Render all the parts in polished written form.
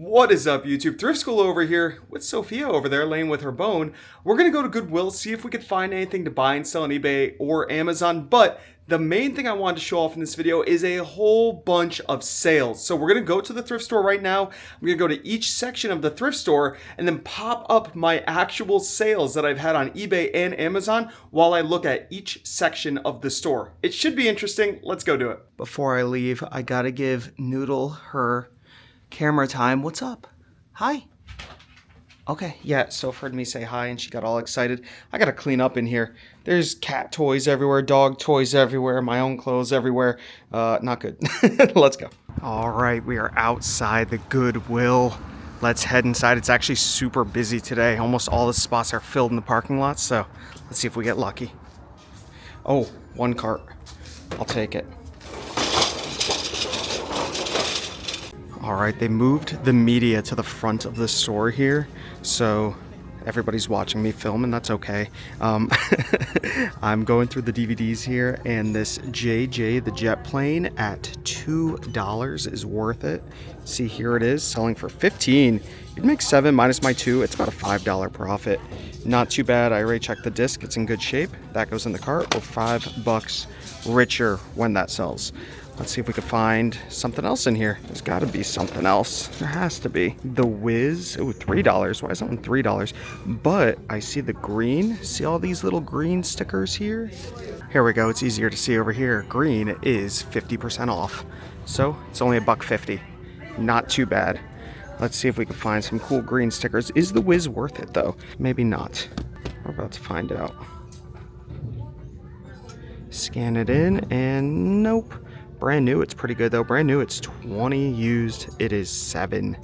What is up, YouTube? Thrift School over here with Sophia over there laying with her bone. We're going to go to Goodwill, see if we could find anything to buy and sell on eBay or Amazon. But the main thing I wanted to show off in this video is a whole bunch of sales. So we're going to go to the thrift store right now. I'm going to go to each section of the thrift store and then pop up my actual sales that I've had on eBay and Amazon while I look at each section of the store. It should be interesting. Let's go do it. Before I leave, I got to give Noodle her camera time. What's up? Hi. Okay, yeah, Soph heard me say hi and she got all excited. I gotta clean up in here. There's cat toys everywhere, dog toys everywhere, my own clothes everywhere. Not good. Let's go. All right, we are outside the Goodwill. Let's head inside. It's actually super busy today. Almost all the spots are filled in the parking lot, so let's see if we get lucky. Oh, one cart. I'll take it. All right, they moved the media to the front of the store here, so everybody's watching me film, and that's okay. I'm going through the DVDs here, and this JJ, the jet plane, at $2 is worth it. See, here it is, selling for $15. You'd make $7 minus my $2. It's about a $5 profit. Not too bad. I already checked the disc. It's in good shape. That goes in the cart. We're $5 richer when that sells. Let's see if we can find something else in here. There's got to be something else. There has to be. The Wiz. Oh, $3. Why is that one $3? But I see the green. See all these little green stickers here? Here we go. It's easier to see over here. Green is 50% off. So it's only $1.50. Not too bad. Let's see if we can find some cool green stickers. Is the Wiz worth it, though? Maybe not. We're about to find out. Scan it in, and nope. Brand new, it's pretty good though. Brand new, it's 20. Used, it is 7.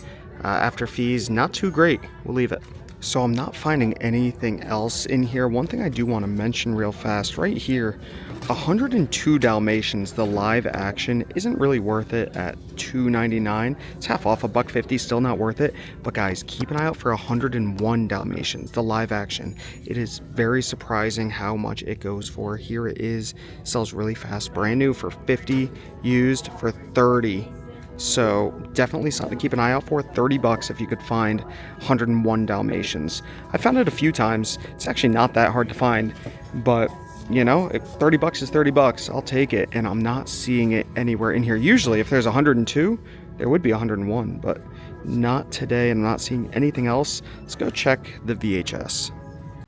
After fees, not too great. We'll leave it. So I'm not finding anything else in here. One thing I do want to mention real fast, right here, 102 Dalmatians, the live action, isn't really worth it at $2.99. It's half off, $1.50, still not worth it. But guys, keep an eye out for 101 Dalmatians, the live action. It is very surprising how much it goes for. Here it is, sells really fast. Brand new for 50, used for 30. So definitely something to keep an eye out for. $30 if you could find 101 Dalmatians. I found it a few times. It's actually not that hard to find, but you know, if $30 is $30, I'll take it. And I'm not seeing it anywhere in here. Usually if there's 102, there would be 101, but not today. I'm not seeing anything else. Let's go check the VHS.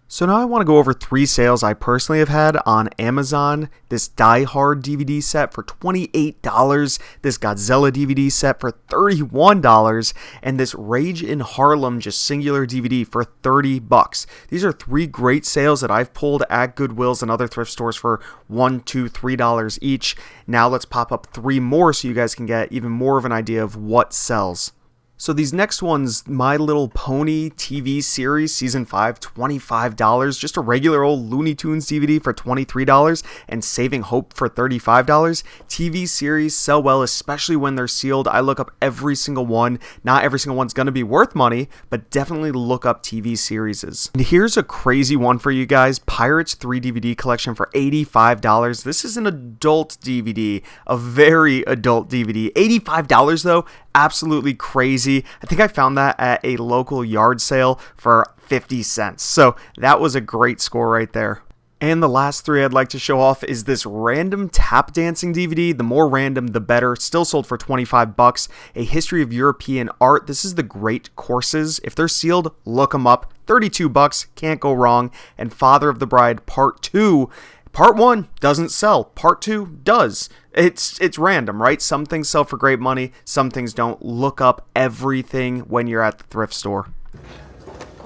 So now I want to go over 3 sales I personally have had on Amazon. This Die Hard DVD set for $28, this Godzilla DVD set for $31, and this Rage in Harlem just singular DVD for $30. These are 3 great sales that I've pulled at Goodwills and other thrift stores for $1, $2, $3 each. Now let's pop up 3 more so you guys can get even more of an idea of what sells. So these next ones, My Little Pony TV series, season 5, $25. Just a regular old Looney Tunes DVD for $23 and Saving Hope for $35. TV series sell well, especially when they're sealed. I look up every single one. Not every single one's going to be worth money, but definitely look up TV series. And here's a crazy one for you guys. Pirates 3 DVD collection for $85. This is an adult DVD, a very adult DVD. $85 though. Absolutely crazy. I think I found that at a local yard sale for 50 cents. So that was a great score right there. And the last 3 I'd like to show off is this random tap dancing DVD. The more random, the better. Still sold for $25. A History of European Art. This is the Great Courses. If they're sealed, look them up. $32. Can't go wrong. And Father of the Bride Part 2. Part 1 doesn't sell. Part 2 does. It's random, right? Some things sell for great money. Some things don't. Look up everything when you're at the thrift store.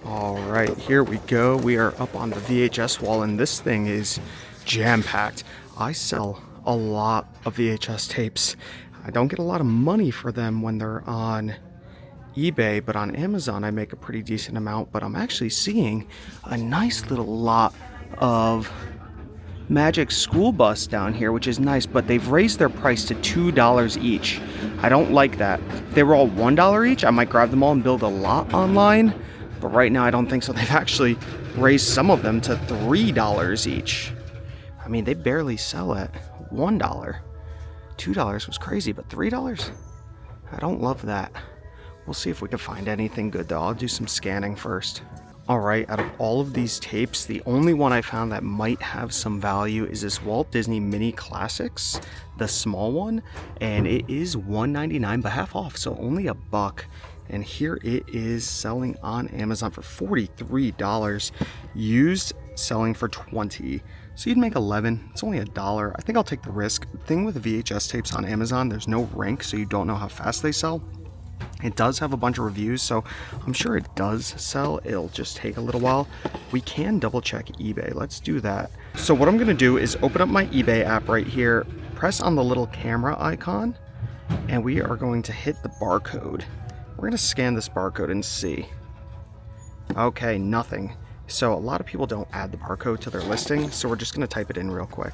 All right, here we go. We are up on the VHS wall, and this thing is jam-packed. I sell a lot of VHS tapes. I don't get a lot of money for them when they're on eBay, but on Amazon I make a pretty decent amount. But I'm actually seeing a nice little lot of Magic School Bus down here, which is nice, but they've raised their price to $2 each. I don't like that. If they were all $1 each, I might grab them all and build a lot online, but right now I don't think so. They've actually raised some of them to $3 each. I mean, they barely sell at $1. $2 was crazy, but $3? I don't love that. We'll see if we can find anything good though. I'll do some scanning first. Alright, out of all of these tapes, the only one I found that might have some value is this Walt Disney Mini Classics, the small one, and it is $1.99 but half off, so only $1. And here it is selling on Amazon for $43, used selling for $20. So you'd make $11. It's only $1. I think I'll take the risk. The thing with VHS tapes on Amazon, there's no rank, so you don't know how fast they sell. It does have a bunch of reviews, so I'm sure it does sell. It'll just take a little while. We can double check eBay. Let's do that. So what I'm going to do is open up my eBay app right here, press on the little camera icon, and we are going to hit the barcode. We're going to scan this barcode and see. Okay, nothing. So a lot of people don't add the barcode to their listing, so we're just going to type it in real quick.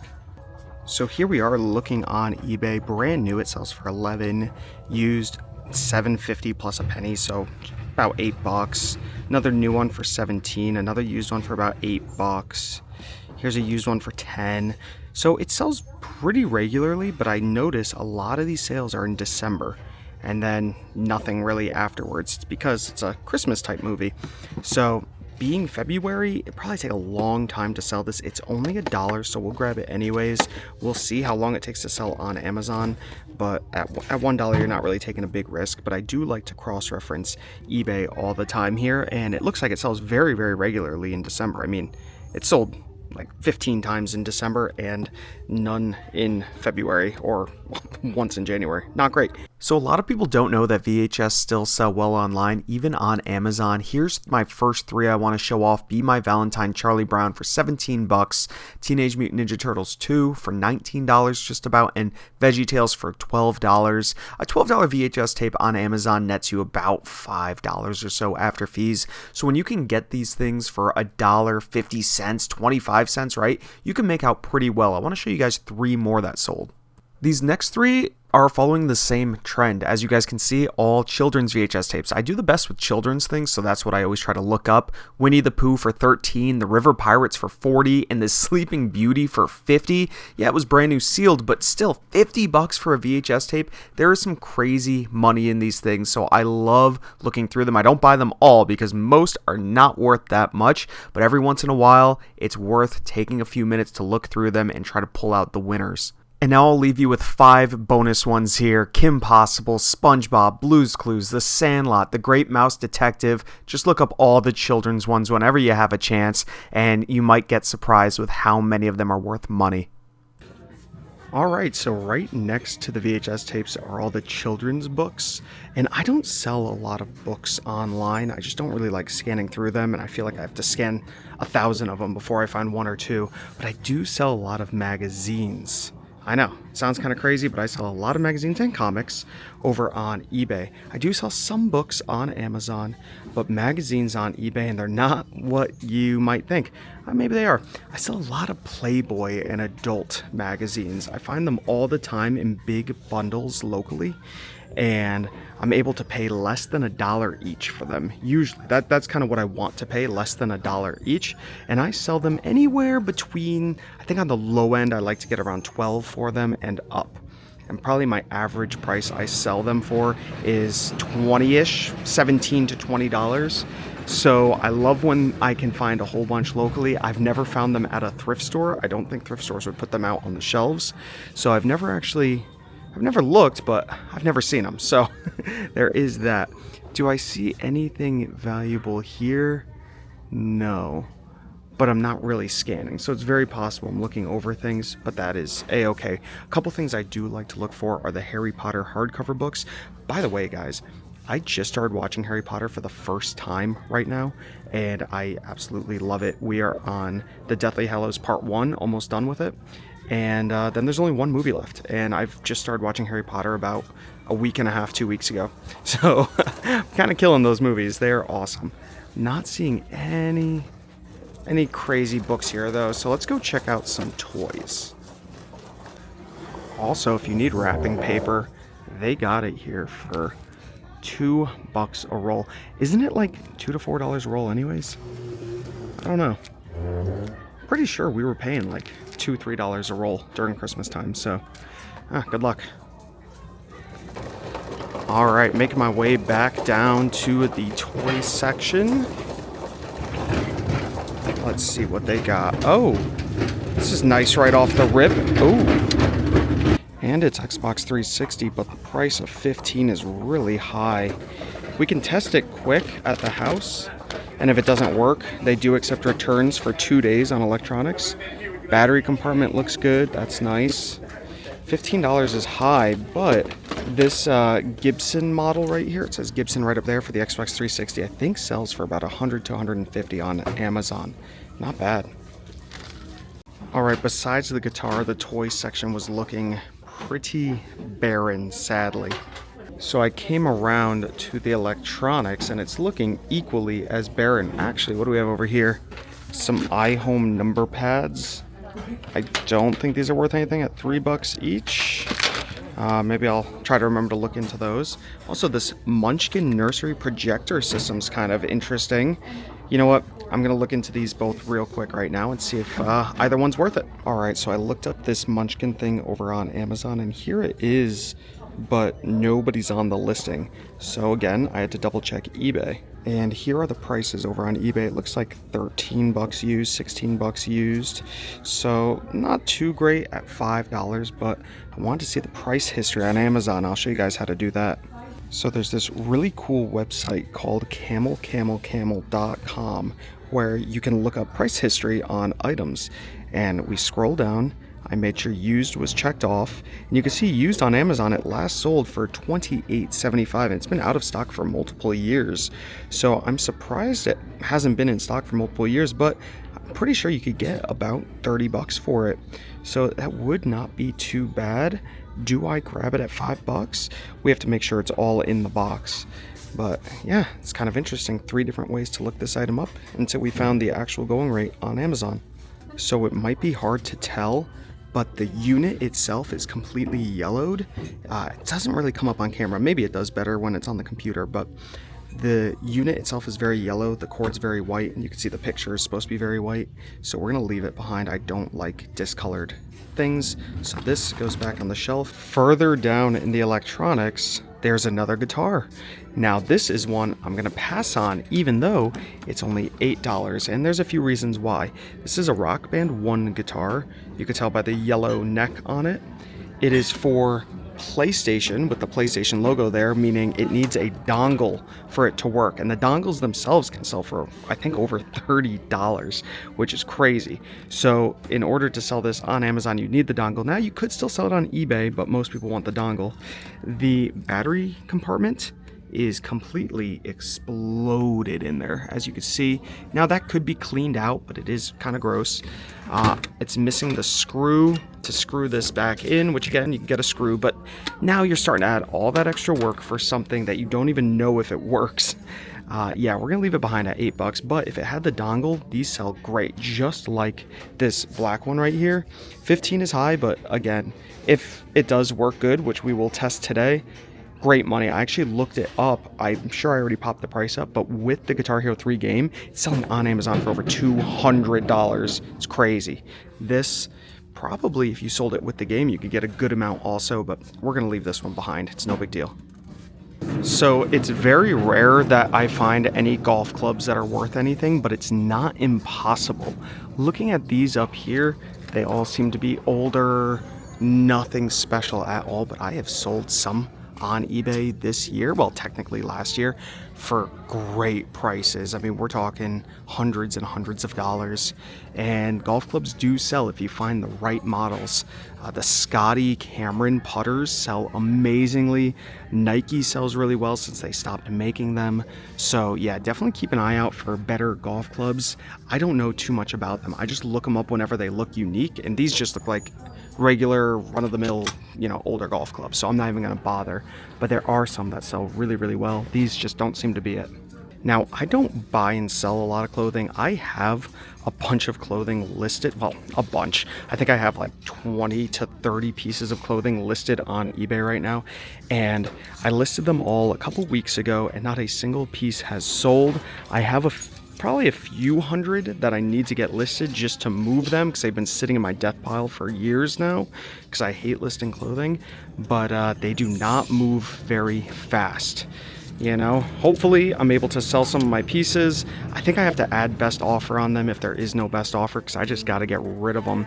So here we are looking on eBay. Brand new, it sells for $11. Used, $7.50 plus a penny, so about $8. Another new one for $17. Another used one for about $8. Here's a used one for $10. So it sells pretty regularly, but I notice a lot of these sales are in December and then nothing really afterwards. It's because it's a Christmas type movie. So being February, it probably take a long time to sell this. It's only $1, so we'll grab it anyways. We'll see how long it takes to sell on Amazon, but at $1 you're not really taking a big risk. But I do like to cross-reference eBay all the time here, and it looks like it sells very, very regularly in December. I mean, it sold like 15 times in December and none in February, or once in January. Not great. So a lot of people don't know that VHS still sell well online, even on Amazon. Here's my first three I want to show off. Be My Valentine Charlie Brown for $17, Teenage Mutant Ninja Turtles 2 for $19 just about, and VeggieTales for $12. A $12 VHS tape on Amazon nets you about $5 or so after fees. So when you can get these things for $1.50, 25 cents, right, you can make out pretty well. I want to show you guys three more that sold. These next three are following the same trend. As you guys can see, all children's VHS tapes. I do the best with children's things, so that's what I always try to look up. Winnie the Pooh for $13, The River Pirates for $40, and The Sleeping Beauty for $50. Yeah, it was brand new sealed, but still $50 for a VHS tape. There is some crazy money in these things, so I love looking through them. I don't buy them all because most are not worth that much, but every once in a while, it's worth taking a few minutes to look through them and try to pull out the winners. And now I'll leave you with 5 bonus ones here. Kim Possible, SpongeBob, Blue's Clues, The Sandlot, The Great Mouse Detective. Just look up all the children's ones whenever you have a chance, and you might get surprised with how many of them are worth money. Alright, so right next to the VHS tapes are all the children's books, and I don't sell a lot of books online. I just don't really like scanning through them, and I feel like I have to scan 1,000 of them before I find one or two, but I do sell a lot of magazines. I know, it sounds kind of crazy, but I sell a lot of magazines and comics over on eBay. I do sell some books on Amazon, but magazines on eBay, and they're not what you might think. Maybe they are. I sell a lot of Playboy and adult magazines. I find them all the time in big bundles locally, and I'm able to pay less than $1 each for them. Usually, that's kind of what I want to pay, less than $1 each. And I sell them anywhere between, I think on the low end, I like to get around 12 for them and up. And probably my average price I sell them for is 20-ish, $17 to $20. So I love when I can find a whole bunch locally. I've never found them at a thrift store. I don't think thrift stores would put them out on the shelves. So I've never looked, but I've never seen them. So there is that. Do I see anything valuable here? No. But I'm not really scanning, so it's very possible I'm looking over things, but that is a-okay. A couple things I do like to look for are the Harry Potter hardcover books. By the way, guys, I just started watching Harry Potter for the first time right now, and I absolutely love it. We are on the Deathly Hallows Part 1, almost done with it. And then there's only one movie left, and I've just started watching Harry Potter about a week and a half, 2 weeks ago. So I'm kind of killing those movies. They're awesome. Not seeing any crazy books here, though, so let's go check out some toys. Also, if you need wrapping paper, they got it here for $2 a roll. Isn't it like $2 to $4 a roll anyways? I don't know. Pretty sure we were paying like $2, $3 a roll during Christmas time, so good luck. All right, making my way back down to the toy section. Let's see what they got. Oh, this is nice right off the rip. Oh, and it's Xbox 360, but the price of $15 is really high. We can test it quick at the house, and if it doesn't work, they do accept returns for 2 days on electronics. Battery compartment looks good. That's nice. $15 is high, but this Gibson model right here, it says Gibson right up there for the Xbox 360, I think sells for about $100 to $150 on Amazon. Not bad. All right, besides the guitar, the toy section was looking pretty barren, sadly. So I came around to the electronics, and it's looking equally as barren. Actually, what do we have over here? Some iHome number pads. I don't think these are worth anything at $3 each. Maybe I'll try to remember to look into those. Also, this Munchkin nursery projector system's kind of interesting. You know what? I'm going to look into these both real quick right now and see if either one's worth it. All right, so I looked up this Munchkin thing over on Amazon, and here it is, but nobody's on the listing. So again, I had to double check eBay. And here are the prices over on eBay. It looks like $13 used, $16 used. So not too great at $5, but I wanted to see the price history on Amazon. I'll show you guys how to do that. So there's this really cool website called camelcamel.com where you can look up price history on items. And we scroll down. I made sure used was checked off, and you can see used on Amazon, it last sold for $28.75, and it's been out of stock for multiple years. So I'm surprised it hasn't been in stock for multiple years, but I'm pretty sure you could get about $30 for it. So that would not be too bad. Do I grab it at $5? We have to make sure it's all in the box. But yeah, it's kind of interesting. 3 different ways to look this item up until we found the actual going rate on Amazon. So it might be hard to tell, but the unit itself is completely yellowed. It doesn't really come up on camera. Maybe it does better when it's on the computer, but the unit itself is very yellow. The cord's very white, and you can see the picture is supposed to be very white. So we're gonna leave it behind. I don't like discolored things. So this goes back on the shelf. Further down in the electronics, there's another guitar. Now this is one I'm gonna pass on, even though it's only $8, and there's a few reasons why. This is a Rock Band 1 guitar. You can tell by the yellow neck on it. It is for PlayStation with the PlayStation logo there, meaning it needs a dongle for it to work, and the dongles themselves can sell for I think over $30, which is crazy. So in order to sell this on Amazon, you need the dongle. Now you could still sell it on eBay, but most people want the dongle. The battery compartment is completely exploded in there, as you can see. Now that could be cleaned out, but it is kind of gross. It's missing the screw to screw this back in, which again, you can get a screw, but now you're starting to add all that extra work for something that you don't even know if it works. Yeah, we're gonna leave it behind at $8, but if it had the dongle, these sell great, just like this black one right here. 15 is high, but again, if it does work good, which we will test today, great money. I actually looked it up. I'm sure I already popped the price up, but with the Guitar Hero 3 game, it's selling on Amazon for over $200. It's crazy. This, probably if you sold it with the game, you could get a good amount also, but we're gonna leave this one behind. It's no big deal. So it's very rare that I find any golf clubs that are worth anything, but it's not impossible. Looking at these up here, they all seem to be older, nothing special at all, but I have sold some on eBay this year, well technically last year, for great prices. I mean, we're talking hundreds and hundreds of dollars, and golf clubs do sell if you find the right models. The Scotty Cameron putters sell amazingly. Nike sells really well since they stopped making them. So yeah, definitely keep an eye out for better golf clubs. I don't know too much about them. I just look them up whenever they look unique, and these just look like regular run-of-the-mill, older golf clubs, so I'm not even going to bother. But there are some that sell really, really well. These just don't seem to be it. Now, I don't buy and sell a lot of clothing. I have a bunch of clothing listed. Well, a bunch. I think I have like 20 to 30 pieces of clothing listed on eBay right now. And I listed them all a couple weeks ago, and not a single piece has sold. I have probably a few hundred that I need to get listed just to move them, because they've been sitting in my death pile for years now, because I hate listing clothing, but they do not move very fast. You know, hopefully I'm able to sell some of my pieces. I think I have to add best offer on them if there is no best offer, because I just got to get rid of them.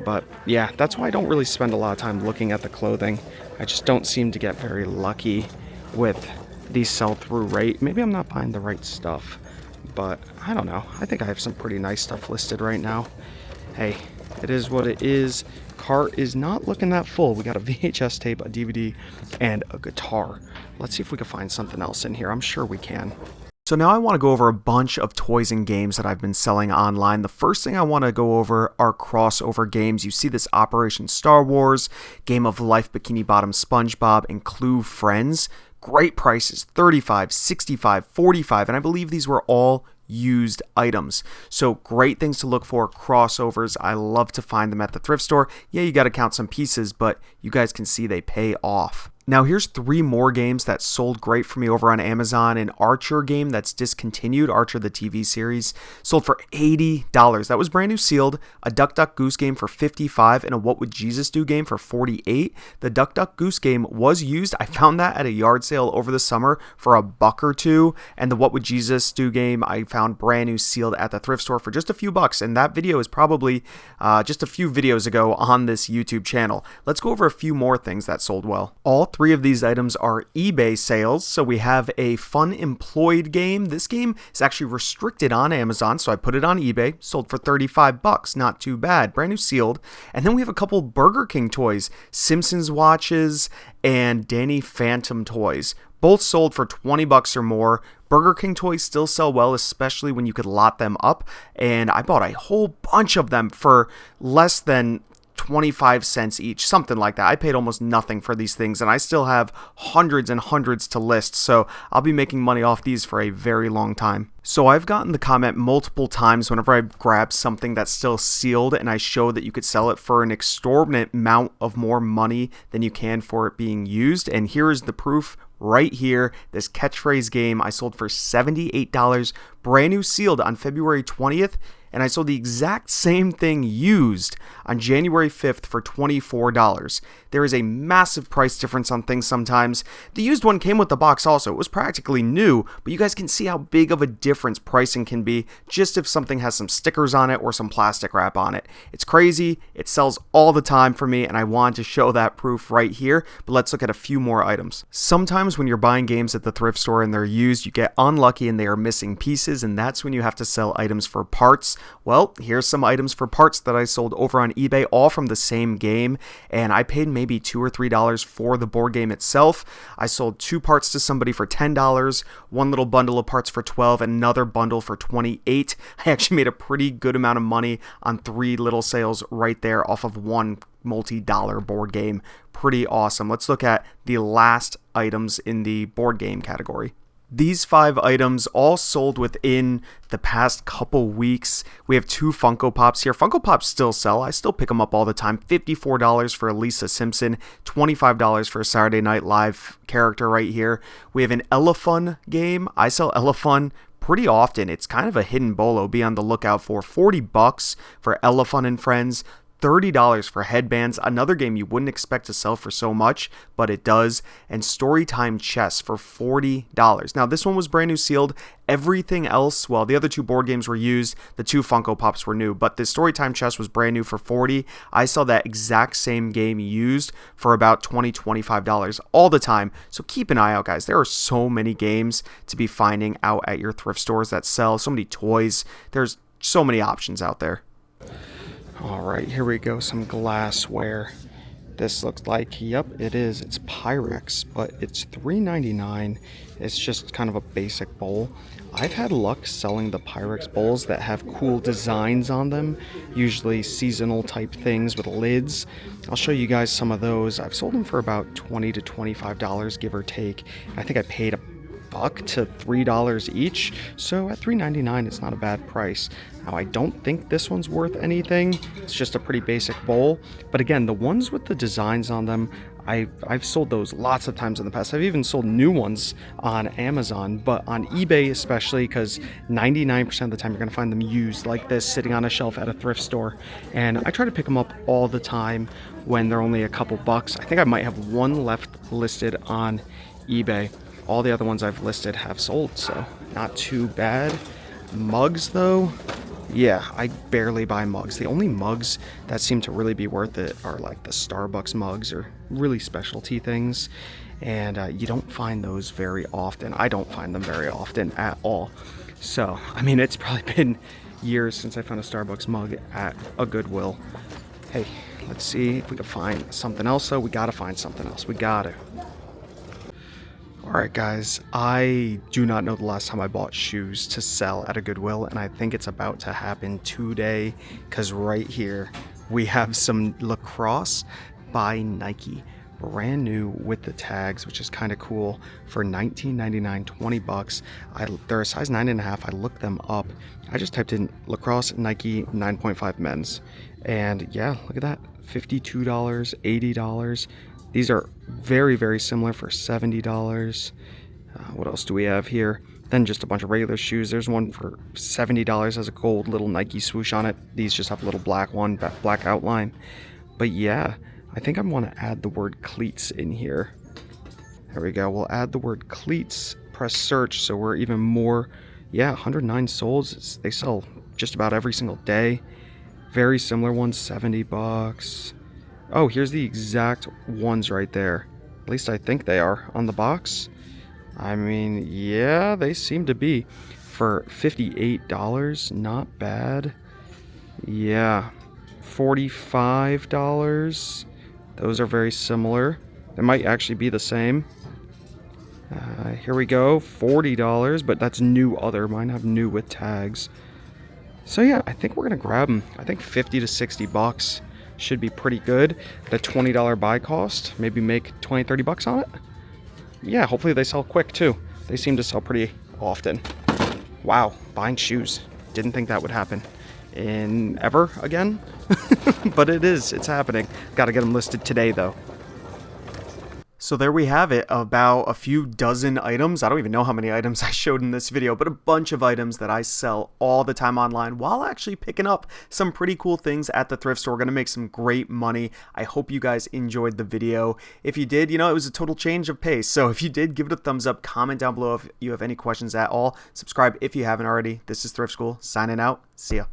But yeah, that's why I don't really spend a lot of time looking at the clothing. I just don't seem to get very lucky with the sell-through rate. Maybe I'm not buying the right stuff, but I don't know. I think I have some pretty nice stuff listed right now. Hey, it is what it is. Cart is not looking that full. We got a VHS tape, a DVD, and a guitar. Let's see if we can find something else in here. I'm sure we can. So now I want to go over a bunch of toys and games that I've been selling online. The first thing I want to go over are crossover games. You see this Operation Star Wars, Game of Life Bikini Bottom SpongeBob, and Clue Friends. Great prices, $35, $65, $45, and I believe these were all used items. So great things to look for, crossovers. I love to find them at the thrift store. Yeah, you got to count some pieces, but you guys can see they pay off. Now here's 3 more games that sold great for me over on Amazon. An Archer game that's discontinued, Archer the TV series, sold for $80. That was brand new sealed. A Duck Duck Goose game for $55 and a What Would Jesus Do game for $48. The Duck Duck Goose game was used. I found that at a yard sale over the summer for $1 or $2. And the What Would Jesus Do game I found brand new sealed at the thrift store for just a few bucks. And that video is probably just a few videos ago on this YouTube channel. Let's go over a few more things that sold well. All 3 of these items are eBay sales. So we have a Fun Employed game. This game is actually restricted on Amazon, so I put it on eBay. Sold for $35. Not too bad. Brand new sealed. And then we have a couple Burger King toys, Simpsons watches and Danny Phantom toys. Both sold for $20 or more. Burger King toys still sell well, especially when you could lot them up. And I bought a whole bunch of them for less than 25 cents each, something like that. I paid almost nothing for these things, and I still have hundreds and hundreds to list, so I'll be making money off these for a very long time. So I've gotten the comment multiple times whenever I grab something that's still sealed and I show that you could sell it for an exorbitant amount of more money than you can for it being used, and here is the proof right here. This catchphrase game I sold for $78, brand new sealed on February 20th, and I sold the exact same thing used on January 5th for $24. There is a massive price difference on things sometimes. The used one came with the box also. It was practically new, but you guys can see how big of a difference pricing can be just if something has some stickers on it or some plastic wrap on it. It's crazy. It sells all the time for me, and I want to show that proof right here, but let's look at a few more items. Sometimes when you're buying games at the thrift store and they're used, you get unlucky and they are missing pieces, and that's when you have to sell items for parts. Well, here's some items for parts that I sold over on eBay, all from the same game, and I paid maybe $2 or $3 for the board game itself. I sold 2 parts to somebody for $10, one little bundle of parts for $12, and another bundle for $28. I actually made a pretty good amount of money on 3 little sales right there off of one multi-dollar board game. Pretty awesome. Let's look at the last items in the board game category. These 5 items all sold within the past couple weeks. We have 2 Funko Pops here. Funko Pops still sell. I still pick them up all the time. $54 for a Lisa Simpson, $25 for a Saturday Night Live character right here. We have an Elefun game. I sell Elefun pretty often. It's kind of a hidden bolo. Be on the lookout for $40 for Elefun and Friends. $30 for headbands, another game you wouldn't expect to sell for so much, but it does, and Storytime Chess for $40. Now, this one was brand new sealed. Everything else, well, the other 2 board games were used, the 2 Funko Pops were new, but the Storytime Chess was brand new for $40. I saw that exact same game used for about $20, $25 all the time, so keep an eye out, guys. There are so many games to be finding out at your thrift stores that sell, so many toys. There's so many options out there. Alright, here we go, some glassware. This looks like, yep, it is. It's Pyrex, but it's $3.99. It's just kind of a basic bowl. I've had luck selling the Pyrex bowls that have cool designs on them, usually seasonal type things with lids. I'll show you guys some of those. I've sold them for about $20 to $25, give or take. I think I paid $1 to $3 each. So at $3.99, it's not a bad price. Now, I don't think this one's worth anything. It's just a pretty basic bowl. But again, the ones with the designs on them, I've sold those lots of times in the past. I've even sold new ones on Amazon, but on eBay especially, because 99% of the time you're gonna find them used like this, sitting on a shelf at a thrift store. And I try to pick them up all the time when they're only a couple bucks. I think I might have one left listed on eBay. All the other ones I've listed have sold, so not too bad. Mugs though, yeah, I barely buy mugs. The only mugs that seem to really be worth it are like the Starbucks mugs or really specialty things. And you don't find those very often. I don't find them very often at all. So, I mean, it's probably been years since I found a Starbucks mug at a Goodwill. Hey, let's see if we can find something else. So we gotta find something else. We gotta. Alright guys, I do not know the last time I bought shoes to sell at a Goodwill, and I think it's about to happen today, because right here we have some Lacrosse by Nike, brand new with the tags, which is kind of cool, for $19.99, 20 bucks. They're a size 9.5. I looked them up. I just typed in Lacrosse Nike 9.5 men's, and yeah, look at that, $52, $80. These are very, very similar for $70. What else do we have here? Then just a bunch of regular shoes. There's one for $70, has a gold little Nike swoosh on it. These just have a little black one, black outline. But yeah, I think I want to add the word cleats in here. There we go. We'll add the word cleats, press search, so we're even more. Yeah, 109 solds. They sell just about every single day. Very similar ones, 70 bucks. Oh, here's the exact ones right there. At least I think they are on the box. I mean, yeah, they seem to be. For $58, not bad. Yeah, $45. Those are very similar. They might actually be the same. Here we go, $40, but that's new other. Mine have new with tags. So yeah, I think we're gonna grab them. I think 50 to 60 bucks. Should be pretty good. The $20 buy cost, maybe make 20, 30 bucks on it. Yeah, hopefully they sell quick too. They seem to sell pretty often. Wow, buying shoes. Didn't think that would happen in ever again, but it is, it's happening. Got to get them listed today though. So there we have it, about a few dozen items. I don't even know how many items I showed in this video, but a bunch of items that I sell all the time online while actually picking up some pretty cool things at the thrift store. We're gonna make some great money. I hope you guys enjoyed the video. If you did, you know, it was a total change of pace. So if you did, give it a thumbs up, comment down below if you have any questions at all. Subscribe if you haven't already. This is Thrift School, signing out. See ya.